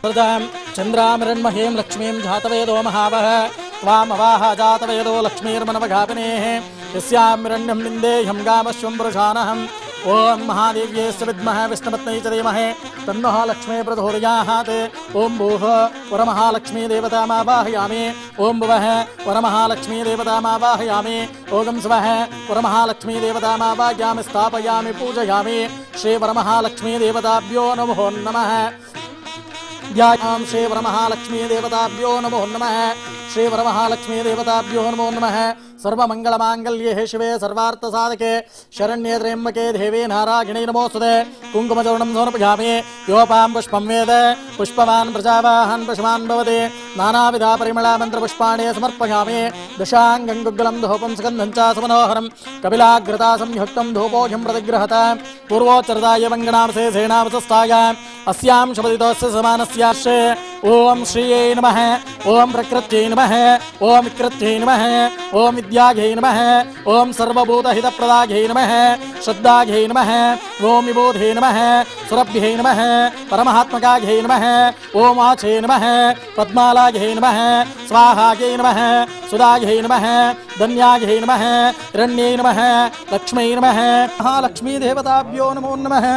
चंद्रामृण्महीं लक्ष्मीं जातवेदो महावः त्वामवाह जातवेदो लक्ष्मीर्मनवघापिनेः यस्यामिरण्यं निन्देह्यं गामश्वं पुरुषानहम् ओं महादेव्येस्य विद्महे विष्णुपत्न्यै च धीमहि तन्नः लक्ष्मी प्रचोदयात् ओं भूः वरमहालक्ष्मी देवतामावाहयामि ओं भुवः वरमहालक्ष्मी देवतामावाहयामि ओं स्वः वरमहालक्ष्मी देवतामावाहयामि स्थापयामि पूजयामि श्री वरमहालक्ष्मी देवताभ्यो नमो नमः ध्यायां श्री वरमहालक्ष्मी देवताभ्यो नमो नमः श्री वरमहालक्ष्मी देवताभ्यो नमो नमः सर्वमंगलमांगल्ये शिवे सर्वार्थसाधके शरण्ये त्र्यंबके देवी नारायणी नमोस्तुते कुंकुमचूर्णं समर्पयामि योपां पुष्पं वेद पुष्पवान् प्रजावाहन् पशुमान् भवति नानाविधा परिमलमन्त्रपुष्पाणि समर्पयामि दशाङ्गं गुग्गलं धूपं सुगन्धं च समनोहरं कपिलाग्रता संयुक्तं धूपोऽघ्यं प्रतिगृहत पूर्वोच्चरदाय मङ्गणां सेनावसस्ताय अस्यां शपदितोस्य समानस्याश्रे ओं श्रियै नमः ओं प्रकृत्यै नमः ओं विकृत्यै नमः ओं विद्यायै नमः ओं सर्वभूतहितप्रदायै नमः श्रद्धायै नमः ओं विबोधे नमः सुरभ्यै नमः परमात्मकायै नमः ओं वाचे नमः पद्मालायै नमः स्वाहायै नमः सुधायै नमः धन्यायै नमः हिरण्यै नमः लक्ष्मै नमः महालक्ष्मी देवताभ्यो नमो नमः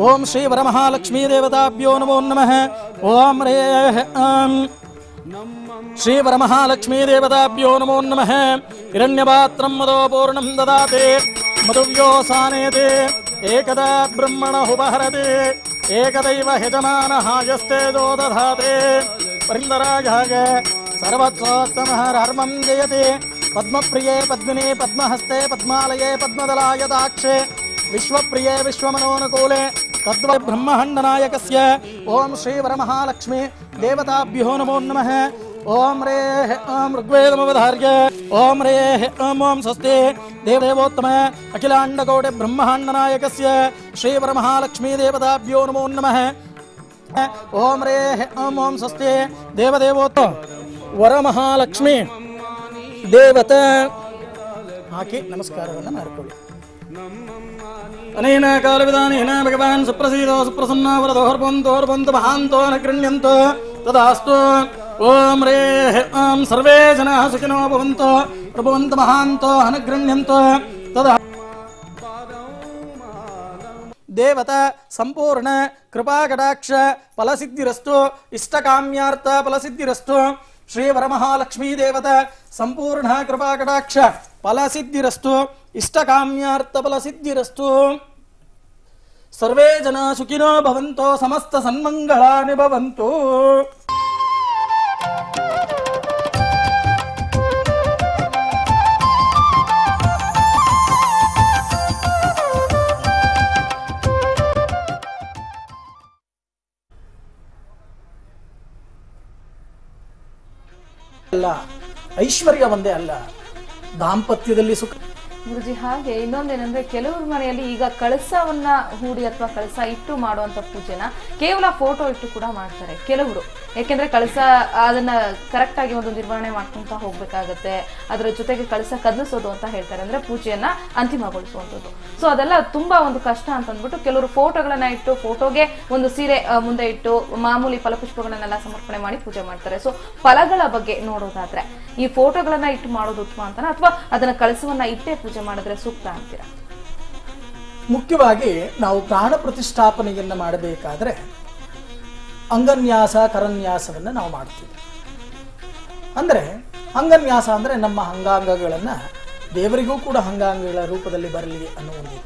ओं श्री वरमहालक्ष्मी देवताभ्यो नमो नमः ओं ह्रीः श्री वरमहालक्ष्मी देवताभ्यो नमो नमः हिरण्यपात्रं मदोपूर्णं ददाते मधुव्योसानेते एकदा ब्रह्मणः उपहरते एकदैव यजमानः यस्ते दो दधाते परिन्दरागाग सर्वत्रोत्तमः धर्मं जयते पद्मप्रिये पद्मिने पद्महस्ते पद्मालये पद्मदलायताक्षे विश्वप्रिये विश्वमनोनुकूले तद्वै ब्रह्महण्डनायकस्य ओं श्री वरमहालक्ष्मी देवताभ्यो नमो नमः ओं ह्रीः ऋग्वेदमवधार्य ओं ह्रीः ओं स्वस्ति देवदेवोत्तम अखिलाण्डकोटि ब्रह्महण्डनायकस्य श्री वरमहालक्ष्मी देवताभ्यो नमो नमः ओं ह्रीः ओं स्वस्ति देवदेवोत्तम वरमहालक्ष्मी देवता हाकि नमस्कारವನ್ನು ಮಾಡಿಕೊಳ್ಳಿ अनेन कालविदानेन भगवान् सुप्रसीदो सुप्रसन्नो वरदोर्बन्तो महान्तो न गृह्ण्यन्तो तदास्तु ओं ह्रीः ओं सर्वे जनाः सुखिनो भवन्तु प्रभवन्तु महान्तो न गृह्ण्यन्तो तदा देवता संपूर्ण कृपाकटाक्ष फलसिद्धिरस्तु इष्टकाम्यार्थ फलसिद्धिरस्तु श्री वरमहालक्ष्मी देवता संपूर्ण कृपाकटाक्ष फलसिद्धिरस्तु इष्टकाम्यार्थ फलसिद्धिरस्तु सर्वे जना सुखिनो भवन्तु समस्त सन्मंगलानि भवन्तु ಅಲ್ಲ ಐಶ್ವರ್ಯ ಒಂದೇ ಅಲ್ಲ ದಾಂಪತ್ಯದಲ್ಲಿ ಸುಖ ಗುರುಜಿ ಹಾಗೆ ಇನ್ನೊಂದೇನಂದ್ರೆ ಕೆಲವ್ರ ಮನೆಯಲ್ಲಿ ಈಗ ಕಳಸವನ್ನ ಹೂಡಿ ಅಥವಾ ಕಳಸ ಇಟ್ಟು ಮಾಡುವಂತ ಪೂಜೆನ ಕೇವಲ ಫೋಟೋ ಇಟ್ಟು ಕೂಡ ಮಾಡ್ತಾರೆ ಕೆಲವರು. ಯಾಕೆಂದ್ರೆ ಕಳಸ ಅದನ್ನ ಕರೆಕ್ಟ್ ಆಗಿ ಒಂದು ನಿರ್ವಹಣೆ ಮಾಡ್ಕೊಂತ ಹೋಗ್ಬೇಕಾಗತ್ತೆ, ಅದರ ಜೊತೆಗೆ ಕಳಸ ಕದಲಿಸೋದು ಅಂತ ಹೇಳ್ತಾರೆ, ಅಂದ್ರೆ ಪೂಜೆಯನ್ನ ಅಂತಿಮಗೊಳಿಸುವಂಥದ್ದು. ಸೊ ಅದೆಲ್ಲ ತುಂಬಾ ಒಂದು ಕಷ್ಟ ಅಂತ ಅಂದ್ಬಿಟ್ಟು ಕೆಲವರು ಫೋಟೋಗಳನ್ನ ಇಟ್ಟು ಫೋಟೋಗೆ ಒಂದು ಸೀರೆ ಮುಂದೆ ಇಟ್ಟು ಮಾಮೂಲಿ ಫಲಪುಷ್ಪಗಳನ್ನೆಲ್ಲ ಸಮರ್ಪಣೆ ಮಾಡಿ ಪೂಜೆ ಮಾಡ್ತಾರೆ. ಸೊ ಫಲಗಳ ಬಗ್ಗೆ ನೋಡೋದಾದ್ರೆ ಈ ಫೋಟೋಗಳನ್ನ ಇಟ್ಟು ಮಾಡೋದು ಉತ್ತಮ ಅಂತಾನ ಅಥವಾ ಅದನ್ನ ಕಳಸವನ್ನ ಇಟ್ಟೇ ಪೂಜೆ ಮಾಡಿದ್ರೆ ಸೂಕ್ತ ಅಂತೀರಾ? ಮುಖ್ಯವಾಗಿ ನಾವು ಪ್ರಾಣ ಪ್ರತಿಷ್ಠಾಪನೆಯನ್ನು ಮಾಡಬೇಕಾದ್ರೆ ಅಂಗನ್ಯಾಸ ಕರನ್ಯಾಸವನ್ನು ನಾವು ಮಾಡ್ತೀವಿ. ಅಂದರೆ ಅಂಗನ್ಯಾಸ ಅಂದರೆ ನಮ್ಮ ಅಂಗಾಂಗಗಳನ್ನು ದೇವರಿಗೂ ಕೂಡ ಅಂಗಾಂಗಗಳ ರೂಪದಲ್ಲಿ ಬರಲಿ ಅನ್ನೋ ಒಂದು.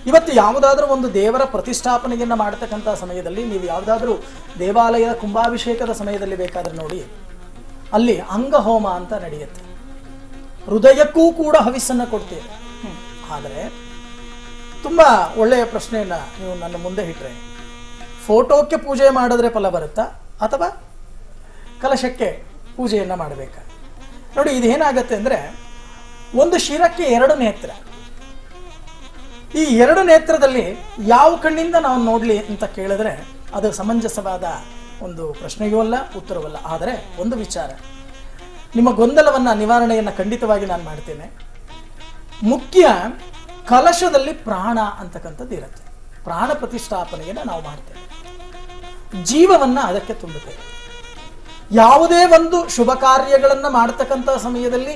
ಇವತ್ತು ಯಾವುದಾದ್ರೂ ಒಂದು ದೇವರ ಪ್ರತಿಷ್ಠಾಪನೆಯನ್ನು ಮಾಡತಕ್ಕಂಥ ಸಮಯದಲ್ಲಿ ನೀವು ಯಾವುದಾದ್ರೂ ದೇವಾಲಯದ ಕುಂಭಾಭಿಷೇಕದ ಸಮಯದಲ್ಲಿ ಬೇಕಾದ್ರೆ ನೋಡಿ, ಅಲ್ಲಿ ಅಂಗಹೋಮ ಅಂತ ನಡೆಯುತ್ತೆ. ಹೃದಯಕ್ಕೂ ಕೂಡ ಹವಿಸ್ಸನ್ನು ಕೊಡ್ತೇವೆ. ಆದರೆ ತುಂಬ ಒಳ್ಳೆಯ ಪ್ರಶ್ನೆಯನ್ನ ನೀವು ನನ್ನ ಮುಂದೆ ಇಟ್ಟರೆ, ಫೋಟೋಕ್ಕೆ ಪೂಜೆ ಮಾಡಿದ್ರೆ ಫಲ ಬರುತ್ತಾ ಅಥವಾ ಕಲಶಕ್ಕೆ ಪೂಜೆಯನ್ನು ಮಾಡಬೇಕಾ? ನೋಡಿ, ಇದೇನಾಗತ್ತೆ ಅಂದರೆ, ಒಂದು ಶಿರಕ್ಕೆ ಎರಡು ನೇತ್ರ. ಈ ಎರಡು ನೇತ್ರದಲ್ಲಿ ಯಾವ ಕಣ್ಣಿಂದ ನಾವು ನೋಡಲಿ ಅಂತ ಕೇಳಿದ್ರೆ ಅದು ಸಮಂಜಸವಾದ ಒಂದು ಪ್ರಶ್ನೆಯೂ ಅಲ್ಲ, ಉತ್ತರವಲ್ಲ. ಆದರೆ ಒಂದು ವಿಚಾರ, ನಿಮ್ಮ ಗೊಂದಲವನ್ನು ನಿವಾರಣೆಯನ್ನು ಖಂಡಿತವಾಗಿ ನಾನು ಮಾಡ್ತೇನೆ. ಮುಖ್ಯ ಕಲಶದಲ್ಲಿ ಪ್ರಾಣ ಅಂತಕ್ಕಂಥದ್ದು ಇರುತ್ತೆ. ಪ್ರಾಣ ಪ್ರತಿಷ್ಠಾಪನೆಯನ್ನು ನಾವು ಮಾಡ್ತೇವೆ. ಜೀವವನ್ನ ಅದಕ್ಕೆ ತುಂಬುತ್ತೇವೆ. ಯಾವುದೇ ಒಂದು ಶುಭ ಕಾರ್ಯಗಳನ್ನ ಮಾಡತಕ್ಕಂಥ ಸಮಯದಲ್ಲಿ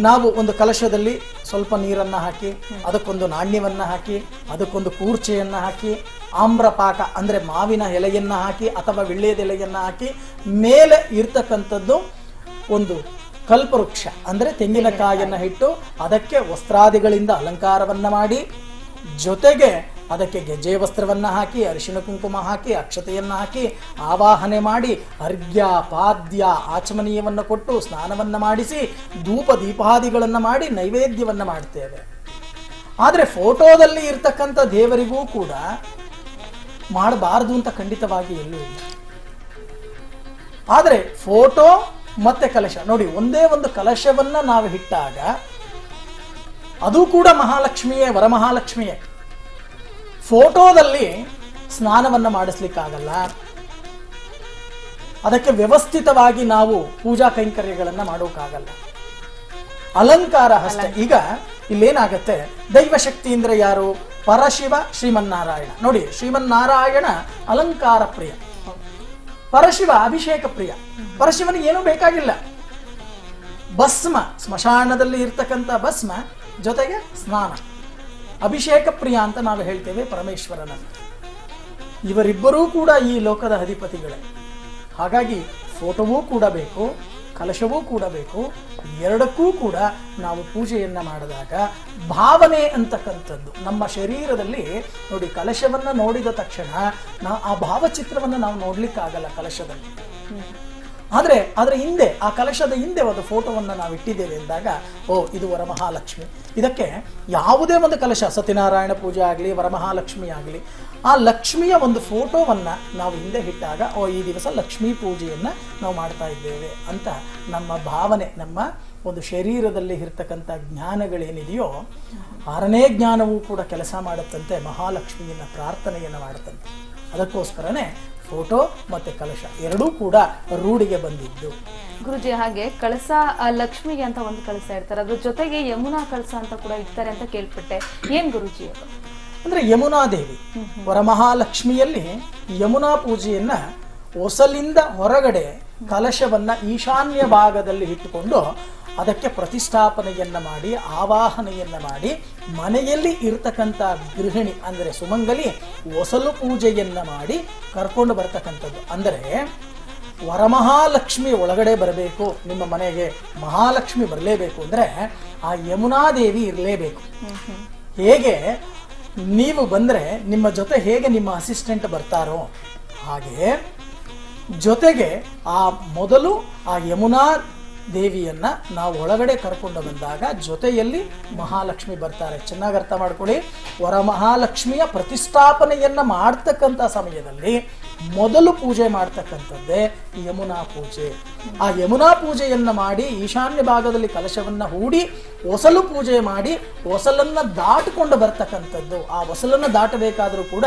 ನಾವು ಒಂದು ಕಲಶದಲ್ಲಿ ಸ್ವಲ್ಪ ನೀರನ್ನ ಹಾಕಿ, ಅದಕ್ಕೊಂದು ನಾಣ್ಯವನ್ನ ಹಾಕಿ, ಅದಕ್ಕೊಂದು ಕೂರ್ಚೆಯನ್ನ ಹಾಕಿ, ಆಮ್ರಪಾಕ ಅಂದ್ರೆ ಮಾವಿನ ಎಲೆಯನ್ನ ಹಾಕಿ ಅಥವಾ ವಿಳ್ಯದ ಎಲೆಯನ್ನ ಹಾಕಿ, ಮೇಲೆ ಇರ್ತಕ್ಕಂಥದ್ದು ಒಂದು ಕಲ್ಪವೃಕ್ಷ ಅಂದ್ರೆ ತೆಂಗಿನಕಾಯನ್ನ ಇಟ್ಟು ಅದಕ್ಕೆ ವಸ್ತ್ರಾದಿಗಳಿಂದ ಅಲಂಕಾರವನ್ನ ಮಾಡಿ, ಜೊತೆಗೆ ಅದಕ್ಕೆ ಗೆಜ್ಜೆ ವಸ್ತ್ರವನ್ನ ಹಾಕಿ, ಅರಿಶಿಣ ಕುಂಕುಮ ಹಾಕಿ, ಅಕ್ಷತೆಯನ್ನ ಹಾಕಿ ಆವಾಹನೆ ಮಾಡಿ, ಅರ್ಘ್ಯ ಪಾದ್ಯ ಆಚಮನೀಯವನ್ನು ಕೊಟ್ಟು ಸ್ನಾನವನ್ನ ಮಾಡಿಸಿ, ಧೂಪ ದೀಪಾದಿಗಳನ್ನ ಮಾಡಿ ನೈವೇದ್ಯವನ್ನ ಮಾಡ್ತೇವೆ. ಆದ್ರೆ ಫೋಟೋದಲ್ಲಿ ಇರ್ತಕ್ಕಂಥ ದೇವರಿಗೂ ಕೂಡ ಮಾಡಬಾರದು ಅಂತ ಖಂಡಿತವಾಗಿ ಎಲ್ಲೂ ಇಲ್ಲ. ಆದ್ರೆ ಫೋಟೋ ಮತ್ತೆ ಕಲಶ ನೋಡಿ, ಒಂದೇ ಒಂದು ಕಲಶವನ್ನ ನಾವು ಇಟ್ಟಾಗ ಅದು ಕೂಡ ಮಹಾಲಕ್ಷ್ಮಿಯೇ, ವರಮಹಾಲಕ್ಷ್ಮಿಯೇ. ಫೋಟೋದಲ್ಲಿ ಸ್ನಾನವನ್ನ ಮಾಡಿಸ್ಲಿಕ್ಕಾಗಲ್ಲ, ಅದಕ್ಕೆ ವ್ಯವಸ್ಥಿತವಾಗಿ ನಾವು ಪೂಜಾ ಕೈಂಕರ್ಯಗಳನ್ನ ಮಾಡೋಕ್ಕಾಗಲ್ಲ. ಅಲಂಕಾರ ಅಷ್ಟೇ. ಈಗ ಇಲ್ಲೇನಾಗತ್ತೆ, ದೈವಶಕ್ತಿ ಅಂದ್ರೆ ಯಾರು? ಪರಶಿವ ಶ್ರೀಮನ್ನಾರಾಯಣ. ನೋಡಿ, ಶ್ರೀಮನ್ನಾರಾಯಣ ಅಲಂಕಾರ ಪ್ರಿಯ, ಪರಶಿವ ಅಭಿಷೇಕ ಪ್ರಿಯ. ಪರಶಿವನಿಗೆ ಏನೂ ಬೇಕಾಗಿಲ್ಲ, ಭಸ್ಮ, ಸ್ಮಶಾನದಲ್ಲಿ ಇರ್ತಕ್ಕಂಥ ಭಸ್ಮ ಜೊತೆಗೆ ಸ್ನಾನ, ಅಭಿಷೇಕ ಪ್ರಿಯ ಅಂತ ನಾವು ಹೇಳ್ತೇವೆ ಪರಮೇಶ್ವರನನ್ನು. ಇವರಿಬ್ಬರೂ ಕೂಡ ಈ ಲೋಕದ ಅಧಿಪತಿಗಳೇ. ಹಾಗಾಗಿ ಫೋಟೋವೂ ಕೂಡ ಬೇಕು, ಕಲಶವೂ ಕೂಡ ಬೇಕು. ಎರಡಕ್ಕೂ ಕೂಡ ನಾವು ಪೂಜೆಯನ್ನ ಮಾಡಿದಾಗ ಭಾವನೆ ಅಂತಕ್ಕಂಥದ್ದು ನಮ್ಮ ಶರೀರದಲ್ಲಿ ನೋಡಿ, ಕಲಶವನ್ನ ನೋಡಿದ ತಕ್ಷಣ ಆ ಭಾವಚಿತ್ರವನ್ನು ನಾವು ನೋಡ್ಲಿಕ್ಕಾಗಲ್ಲ ಕಲಶದಲ್ಲಿ. ಆದ್ರೆ ಹಿಂದೆ, ಆ ಕಲಶದ ಹಿಂದೆ ಒಂದು ಫೋಟೋವನ್ನು ನಾವು ಇಟ್ಟಿದ್ದೇವೆ ಎಂದಾಗ, ಓ ಇದು ವರಮಹಾಲಕ್ಷ್ಮಿ. ಇದಕ್ಕೆ ಯಾವುದೇ ಒಂದು ಕಲಶ, ಸತ್ಯನಾರಾಯಣ ಪೂಜೆ ಆಗಲಿ, ವರಮಹಾಲಕ್ಷ್ಮಿ ಆಗಲಿ, ಆ ಲಕ್ಷ್ಮಿಯ ಒಂದು ಫೋಟೋವನ್ನ ನಾವು ಹಿಂದೆ ಇಟ್ಟಾಗ, ಓ ಈ ದಿವಸ ಲಕ್ಷ್ಮೀ ಪೂಜೆಯನ್ನ ನಾವು ಮಾಡ್ತಾ ಇದ್ದೇವೆ ಅಂತ ನಮ್ಮ ಭಾವನೆ, ನಮ್ಮ ಒಂದು ಶರೀರದಲ್ಲಿ ಇರ್ತಕ್ಕಂಥ ಜ್ಞಾನಗಳೇನಿದೆಯೋ, ಆರನೇ ಜ್ಞಾನವೂ ಕೂಡ ಕೆಲಸ ಮಾಡುತ್ತಂತೆ, ಮಹಾಲಕ್ಷ್ಮಿಯನ್ನ ಪ್ರಾರ್ಥನೆಯನ್ನ ಮಾಡುತ್ತಂತೆ. ಅದಕ್ಕೋಸ್ಕರನೇ ಫೋಟೋ ಮತ್ತೆ ಕಲಶ ಎರಡೂ ಕೂಡ ರೂಢಿಗೆ ಬಂದಿದ್ದು. ಗುರುಜಿ, ಹಾಗೆ ಕಳಸ ಲಕ್ಷ್ಮಿಗೆ ಅಂತ ಒಂದು ಕಳಸ ಇರ್ತಾರೆ, ಅದ್ರ ಜೊತೆಗೆ ಯಮುನಾ ಕಳಸ ಅಂತ ಕೂಡ ಇರ್ತಾರೆ ಅಂತ ಕೇಳ್ಪಟ್ಟೆ. ಏನ್ ಗುರುಜಿ ಅದು? ಅಂದ್ರೆ ಯಮುನಾ ದೇವಿ, ವರಮಹಾಲಕ್ಷ್ಮಿಯಲ್ಲಿ ಯಮುನಾ ಪೂಜೆಯನ್ನ ಹೊಸಲಿಂದ ಹೊರಗಡೆ ಕಲಶವನ್ನ ಈಶಾನ್ಯ ಭಾಗದಲ್ಲಿ ಇಟ್ಟುಕೊಂಡು ಅದಕ್ಕೆ ಪ್ರತಿಷ್ಠಾಪನೆಯನ್ನ ಮಾಡಿ, ಆವಾಹನೆಯನ್ನ ಮಾಡಿ, ಮನೆಯಲ್ಲಿ ಇರ್ತಕ್ಕಂಥ ಗೃಹಿಣಿ ಅಂದ್ರೆ ಸುಮಂಗಲಿ ಹೊಸಲು ಪೂಜೆಯನ್ನ ಮಾಡಿ ಕರ್ಕೊಂಡು ಬರ್ತಕ್ಕಂಥದ್ದು. ಅಂದರೆ ವರಮಹಾಲಕ್ಷ್ಮಿ ಒಳಗಡೆ ಬರಬೇಕು, ನಿಮ್ಮ ಮನೆಗೆ ಮಹಾಲಕ್ಷ್ಮಿ ಬರಲೇಬೇಕು ಅಂದ್ರೆ ಆ ಯಮುನಾ ದೇವಿ ಇರಲೇಬೇಕು. ಹೇಗೆ ನೀವು ಬಂದ್ರೆ ನಿಮ್ಮ ಜೊತೆ ಹೇಗೆ ನಿಮ್ಮ ಅಸಿಸ್ಟೆಂಟ್ ಬರ್ತಾರೋ ಹಾಗೆ ಜೊತೆಗೆ ಆ ಮೊದಲು ಆ ಯಮುನಾ ದೇವಿಯನ್ನ ನಾವು ಒಳಗಡೆ ಕರ್ಕೊಂಡು ಬಂದಾಗ ಜೊತೆಯಲ್ಲಿ ಮಹಾಲಕ್ಷ್ಮಿ ಬರ್ತಾರೆ. ಚೆನ್ನಾಗಿ ಅರ್ಥ ಮಾಡ್ಕೊಳ್ಳಿ, ವರಮಹಾಲಕ್ಷ್ಮಿಯ ಪ್ರತಿಷ್ಠಾಪನೆಯನ್ನ ಮಾಡ್ತಕ್ಕಂಥ ಸಮಯದಲ್ಲಿ ಮೊದಲು ಪೂಜೆ ಮಾಡ್ತಕ್ಕಂಥದ್ದೇ ಯಮುನಾ ಪೂಜೆ. ಆ ಯಮುನಾ ಪೂಜೆಯನ್ನ ಮಾಡಿ ಈಶಾನ್ಯ ಭಾಗದಲ್ಲಿ ಕಲಶವನ್ನ ಹೂಡಿ ಹೊಸಲು ಪೂಜೆ ಮಾಡಿ ಹೊಸಲನ್ನ ದಾಟಿಕೊಂಡು ಬರ್ತಕ್ಕಂಥದ್ದು. ಆ ಹೊಸಲನ್ನ ದಾಟಬೇಕಾದ್ರೂ ಕೂಡ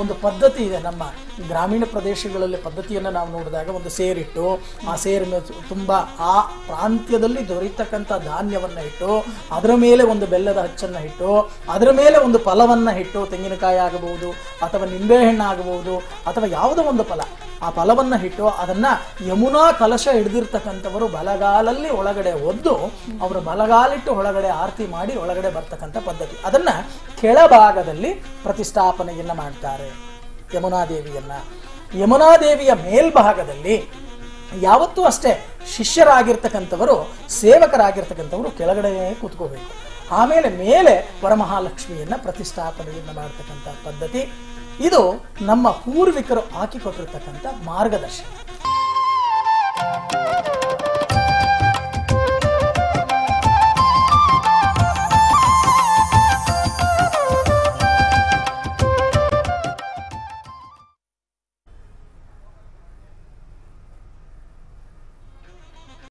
ಒಂದು ಪದ್ಧತಿ ಇದೆ. ನಮ್ಮ ಗ್ರಾಮೀಣ ಪ್ರದೇಶಗಳಲ್ಲಿ ಪದ್ಧತಿಯನ್ನ ನಾವು ನೋಡಿದಾಗ ಒಂದು ಸೇರಿಟ್ಟು ಆ ಸೇರಿನ ತುಂಬಾ ಆ ಪ್ರಾಂತ್ಯದಲ್ಲಿ ದೊರೆಯತಕ್ಕಂಥ ಧಾನ್ಯವನ್ನ ಇಟ್ಟು ಅದರ ಮೇಲೆ ಒಂದು ಬೆಲ್ಲದ ಹಚ್ಚನ್ನ ಇಟ್ಟು ಅದರ ಮೇಲೆ ಒಂದು ಫಲವನ್ನ ಇಟ್ಟು, ತೆಂಗಿನಕಾಯಿ ಆಗಬಹುದು ಅಥವಾ ನಿಂಬೆಹಣ್ಣು ಆಗಬಹುದು ಅಥವಾ ಯಾವುದೋ ಒಂದು ಫಲ, ಆ ಫಲವನ್ನ ಇಟ್ಟು ಅದನ್ನ ಯಮುನಾ ಕಲಶ ಹಿಡಿದಿರ್ತಕ್ಕಂಥವರು ಬಲಗಾಲಲ್ಲಿ ಒಳಗಡೆ ಒದ್ದು ಅವರು ಬಲಗಾಲಿಟ್ಟು ಒಳಗಡೆ ಆರತಿ ಮಾಡಿ ಒಳಗಡೆ ಬರ್ತಕ್ಕಂಥ ಪದ್ಧತಿ. ಅದನ್ನ ಕೆಳಭಾಗದಲ್ಲಿ ಪ್ರತಿಷ್ಠಾಪನೆಯನ್ನ ಮಾಡ್ತಾರೆ ಯಮುನಾದೇವಿಯನ್ನ. ಯಮುನಾದೇವಿಯ ಮೇಲ್ಭಾಗದಲ್ಲಿ ಯಾವತ್ತೂ ಅಷ್ಟೇ ಶಿಷ್ಯರಾಗಿರ್ತಕ್ಕಂಥವರು, ಸೇವಕರಾಗಿರ್ತಕ್ಕಂಥವರು ಕೆಳಗಡೆ ಕೂತ್ಕೋಬೇಕು. ಆಮೇಲೆ ಮೇಲೆ ವರಮಹಾಲಕ್ಷ್ಮಿಯನ್ನ ಪ್ರತಿಷ್ಠಾಪನೆಯನ್ನ ಮಾಡತಕ್ಕಂಥ ಪದ್ಧತಿ. ಇದು ನಮ್ಮ ಪೂರ್ವಿಕರು ಹಾಕಿಕೊಟ್ಟಿರ್ತಕ್ಕಂಥ ಮಾರ್ಗದರ್ಶನ.